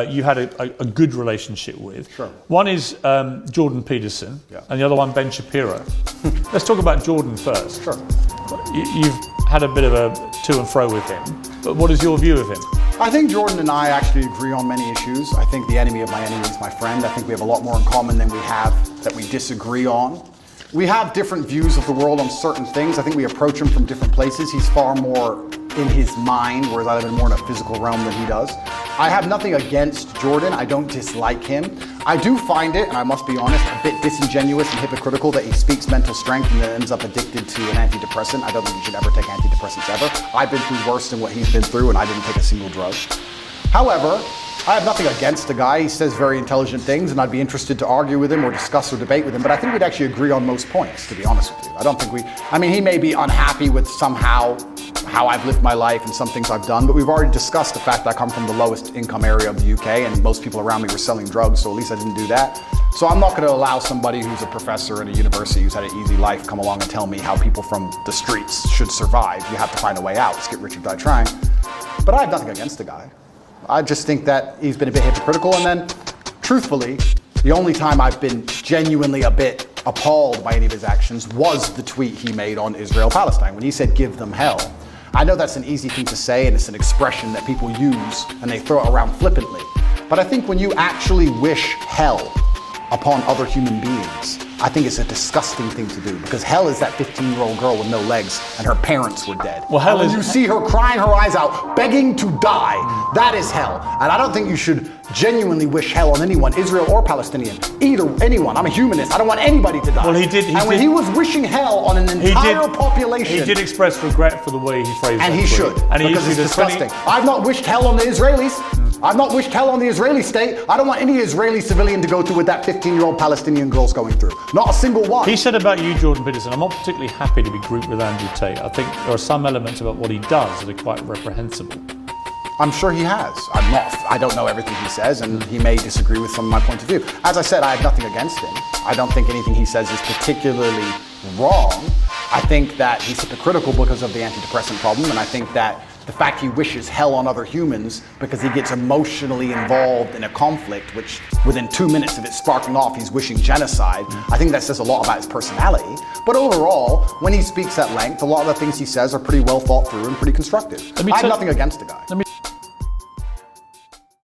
you had a good relationship with. Sure. One is Jordan Peterson, Yeah. and the other one Ben Shapiro. Let's talk about Jordan first. Sure. You've had a bit of a to and fro with him, but what is your view of him? I think Jordan and I actually agree on many issues. I think the enemy of my enemy is my friend. I think we have a lot more in common than we have that we disagree on. We have different views of the world on certain things. I think we approach him from different places. He's far more in his mind, whereas I live in more in a physical realm than he does. I have nothing against Jordan. I don't dislike him. I do find it, and I must be honest, a bit disingenuous and hypocritical that he speaks mental strength and then ends up addicted to an antidepressant. I don't think you should ever take antidepressants ever. I've been through worse than what he's been through, and I didn't take a single drug. However, I have nothing against the guy. He says very intelligent things, and I'd be interested to argue with him or discuss or debate with him, but I think we'd actually agree on most points, to be honest with you. I don't think he may be unhappy with somehow how I've lived my life and some things I've done, but we've already discussed the fact that I come from the lowest income area of the UK, and most people around me were selling drugs, so at least I didn't do that. So I'm not going to allow somebody who's a professor at a university who's had an easy life come along and tell me how people from the streets should survive. You have to find a way out. Let's get rich or die trying. But I have nothing against the guy. I just think that he's been a bit hypocritical, and then, truthfully, the only time I've been genuinely a bit appalled by any of his actions was the tweet he made on Israel-Palestine, when he said, "Give them hell." I know that's an easy thing to say, and it's an expression that people use, and they throw it around flippantly. But I think when you actually wish hell upon other human beings, I think it's a disgusting thing to do, because hell is that 15-year-old girl with no legs and her parents were dead. Well, hell and is... you see her crying her eyes out, begging to die. That is hell. And I don't think you should genuinely wish hell on anyone, Israel or Palestinian, anyone. I'm a humanist. I don't want anybody to die. Well, he did. When he was wishing hell on an entire population, he did express regret for the way he phrased it. And he should, because it's disgusting. I've not wished hell on the Israelis. I've not wished hell on the Israeli state. I don't want any Israeli civilian to go through what that 15-year-old Palestinian girl's going through. Not a single one. He said about you, Jordan Peterson, I'm not particularly happy to be grouped with Andrew Tate. I think there are some elements about what he does that are quite reprehensible. I'm sure he has. I don't know everything he says, and he may disagree with some of my point of view. As I said, I have nothing against him. I don't think anything he says is particularly wrong. I think that he's hypocritical because of the antidepressant problem, and I think that the fact he wishes hell on other humans because he gets emotionally involved in a conflict, which within 2 minutes of it sparking off, he's wishing genocide. I think that says a lot about his personality. But overall, when he speaks at length, a lot of the things he says are pretty well thought through and pretty constructive. I have nothing against the guy.